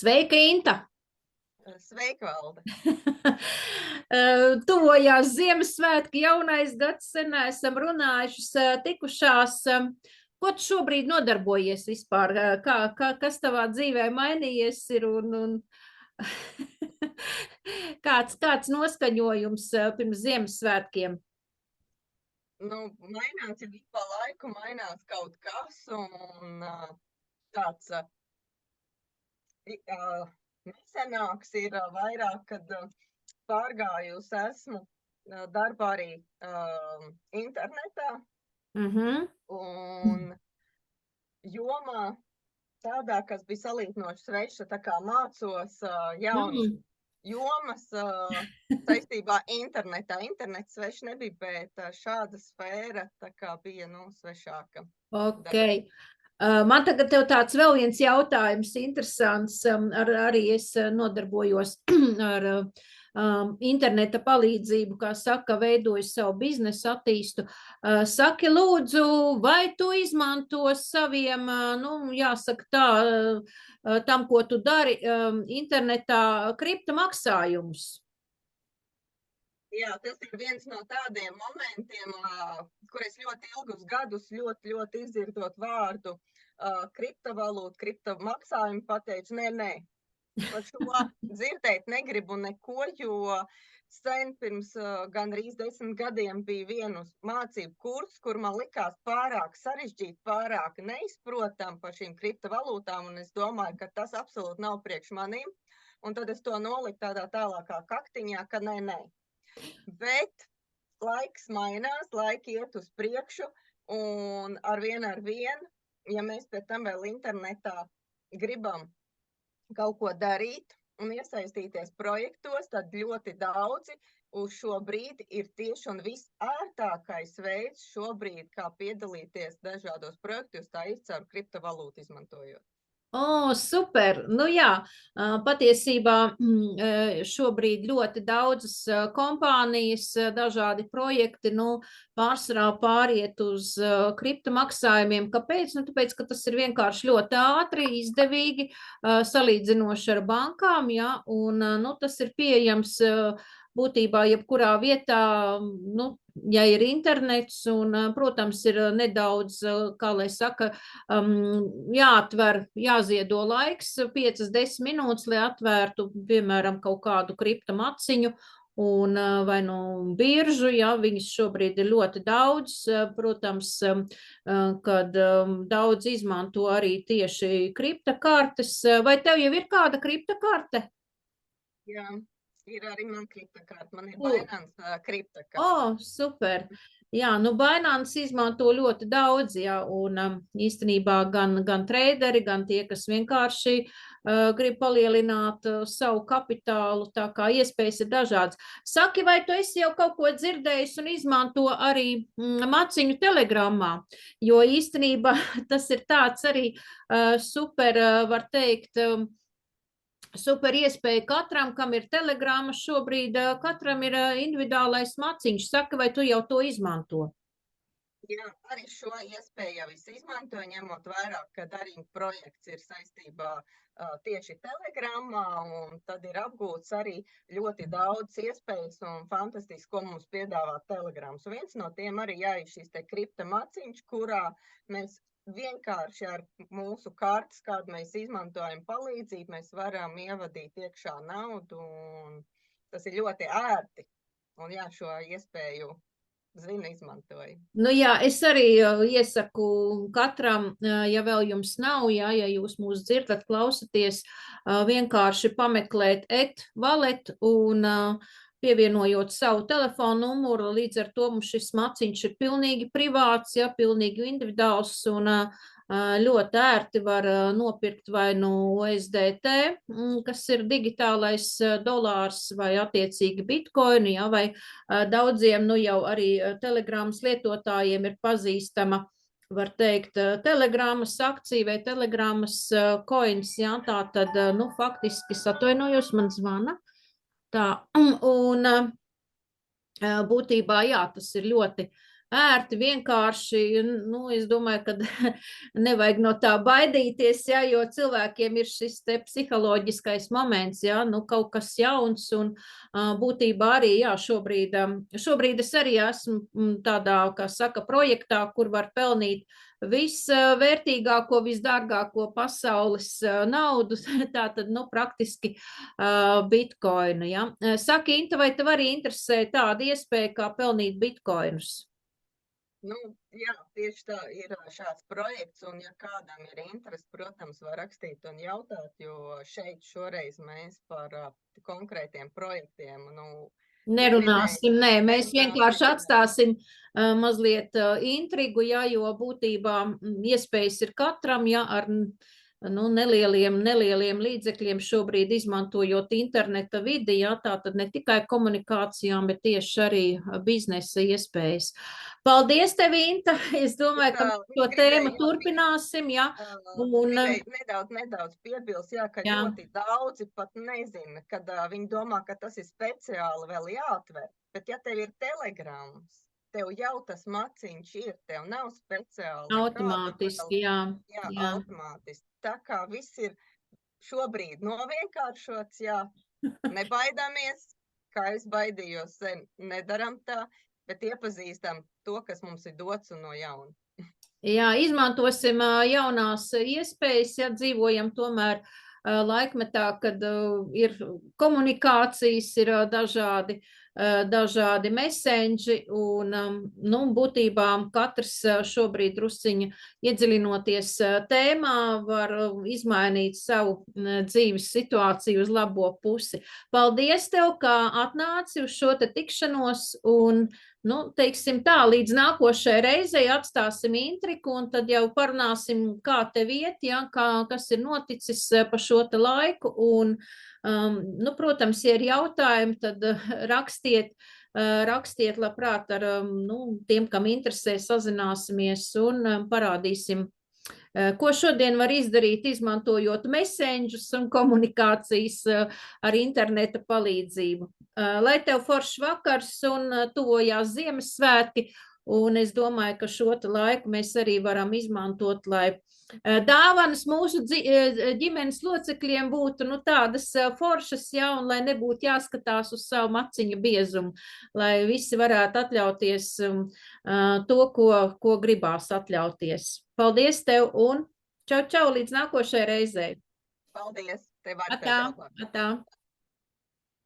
Sveika, Inta! Sveika, Valde! Tuvojās Ziemassvētki, jaunais gads, sen esam runājušas, tikušās. Ko tu šobrīd nodarbojies vispār? Kas tavā dzīvē mainījies ir un kāds noskaņojums pirms Ziemassvētkiem? Mainās jau pa laiku, mainās kaut kas, un tāds nesenāks ir vairāk, kad pārgājusi esmu darbā arī internetā, un jomā tādā, kas bija salīdzinoši sveša, tā kā mācos jaunas jomas saistībā internetā. Internets svešs nebija, bet šāda sfēra tā kā bija, svešāka. Ok. Man tagad tev tāds vēl viens jautājums interesants. Arī es nodarbojos ar interneta palīdzību, kā saka, veidoju savu biznesu, attīstu. Saki, lūdzu, vai tu izmanto saviem, jāsaka tā, tam, ko tu dari internetā, kriptomaksājumus? Jā, tas ir viens no tādiem momentiem, kur es ļoti ilgus gadus ļoti izdzirdot vārdu kriptovalūtu, kriptomaksājumu pateicu, nē. Par šo dzirdēt negribu neko, jo sen pirms gandrīz 10 gadiem bija vienu mācību kurs, kur man likās pārāk sarežģīt, pārāk neizprotam par šīm kriptovalūtām, un es domāju, ka tas absolūti nav priekš manīm, un tad es to noliku tādā tālākā kaktiņā, ka nē. Bet laiks mainās, laiki iet uz priekšu, un arvien, ja mēs pēc tam vēl internetā gribam kaut ko darīt un iesaistīties projektos, tad ļoti daudzi uz šo brīdi ir tieši un visērtākais veids šobrīd, kā piedalīties dažādos projektos, tā ir caur kriptovalūtu izmantojot. Super! Jā, patiesībā šobrīd ļoti daudzas kompānijas, dažādi projekti, pārsvarā pāriet uz kriptomaksājumiem. Kāpēc? Tāpēc, ka tas ir vienkārši ļoti ātri, izdevīgi, salīdzinoši ar bankām, ja, un tas ir pieejams būtībā jebkurā vietā, ja ir internets, un, protams, ir nedaudz, kā lai saka, jāziedo laiks, 5-10 minūtes, lai atvērtu, piemēram, kaut kādu kriptomaciņu, un vai biržu, ja, viņas šobrīd ir ļoti daudz, protams, kad daudz izmanto arī tieši kriptokartes. Vai tev jau ir kāda kriptokarte? Jā. Ir arī man kriptokarte, man ir Binance kriptokarte. Super. Jā, Binance izmanto ļoti daudz, jā, un īstenībā gan traderi, gan tie, kas vienkārši grib palielināt savu kapitālu, tā kā iespējas ir dažādas. Saki, vai tu esi jau kaut ko dzirdējis un izmanto arī maciņu Telegramā, jo īstenībā tas ir tāds arī super, var teikt, super iespēja katram, kam ir Telegrama šobrīd, katram ir individuālais maciņš. Saka, vai tu jau to izmanto? Jā, arī šo iespēju jau es izmantoju, ņemot vērā, ka arī projekts ir saistībā tieši Telegramā, un tad ir apgūts arī ļoti daudz iespējas un fantastiski, ko mums piedāvā Telegrams. Un viens no tiem arī ir šis te kriptomaciņš, kurā mēs vienkārši ar mūsu kartes, kādu mēs izmantojam palīdzību, mēs varam ievadīt iekšā naudu, un tas ir ļoti ērti. Un jā, šo iespēju izmantoju. Jā, es arī iesaku katram, ja vēl jums nav, ja jūs mūs dzirdat, klausaties, vienkārši pameklēt e-wallet un pievienojot savu telefonu numuru, līdz ar to mums šis maciņš ir pilnīgi privāts, ja, pilnīgi individuāls, un ļoti ērti var nopirkt vai USDT, kas ir digitālais dolārs, vai attiecīgi bitcoini, ja, vai daudziem jau arī Telegramas lietotājiem ir pazīstama, var teikt, Telegramas akcija vai Telegramas coins, ja, tā tad, faktiski atvainojos, man zvana. Tā, un būtībā, jā, tas ir ļoti ērti, vienkārši, nu, es domāju, ka nevajag no tā baidīties, ja, jo cilvēkiem ir šis te psiholoģiskais moments, ja, nu, kaut kas jauns, un būtībā arī, jā, šobrīd es arī esmu tādā, kā saka, projektā, kur var pelnīt visvērtīgāko, visdārgāko pasaules naudu, tā tad, nu, praktiski bitkoinu, ja. Saki, Inta, vai tev arī interesē tāda iespēja, kā pelnīt bitkoinus? Nu, jā, tieši tā ir šāds projekts, un ja kādam ir interesi, protams, var rakstīt un jautāt, jo šeit šoreiz mēs par konkrētiem projektiem, nu, Nerunāsim, nē, mēs vienkārši jā. atstāsim mazliet intrigu, ja, jo būtībā iespējas ir katram, ja, ar nu, nelieliem līdzekļiem šobrīd izmantojot interneta vidi, ja, tā tad ne tikai komunikācijām, bet tieši arī biznesa iespējas. Paldies tev, Inta! Es domāju, ka mēs šo tēmu turpināsim, ja. Gribēju nedaudz piebilst, jā, ka jā. ļoti daudzi pat nezina, kad viņi domā, ka tas ir speciāli vēl jāatver, bet ja tev ir telegrams, tev jau tas maciņš ir, tev nav speciāli. Automātiski, jā. Jā, automātiski. Tā kā viss ir šobrīd novienkāršots, jā, nebaidāmies, kā es baidījos sen, nedaram tā, bet iepazīstam to, kas mums ir dots un no jauna. Jā, izmantosim jaunās iespējas, ja dzīvojam tomēr laikmetā, kad ir komunikācijas, ir dažādi mesenģi, un nu, būtībā katrs šobrīd drusciņa iedziļinoties tēmā var izmainīt savu dzīves situāciju uz labo pusi. Paldies tev, ka atnāci uz šo te tikšanos, un nu, teiksim tā, līdz nākošai reizei atstāsim intriku, un tad jau parunāsim, kā tev iet, ja, kas ir noticis pa šo te laiku, un, nu, protams, ja ir jautājumi, tad rakstiet labprāt ar, nu, tiem, kam interesē, sazināsimies un parādīsim, ko šodien var izdarīt, izmantojot mesenģus un komunikācijas ar interneta palīdzību. Lai tev foršs vakars un tuvojās Ziemassvētki, un es domāju, ka šo laiku mēs arī varam izmantot, lai dāvanas mūsu ģimenes locekļiem būtu nu, tādas foršas, ja, un lai nebūtu jāskatās uz savu maciņu biezumu, lai visi varētu atļauties to, ko gribās atļauties. Paldies tev un čau, čau, līdz nākošai reizei. Paldies, tev arī. Atā, atā.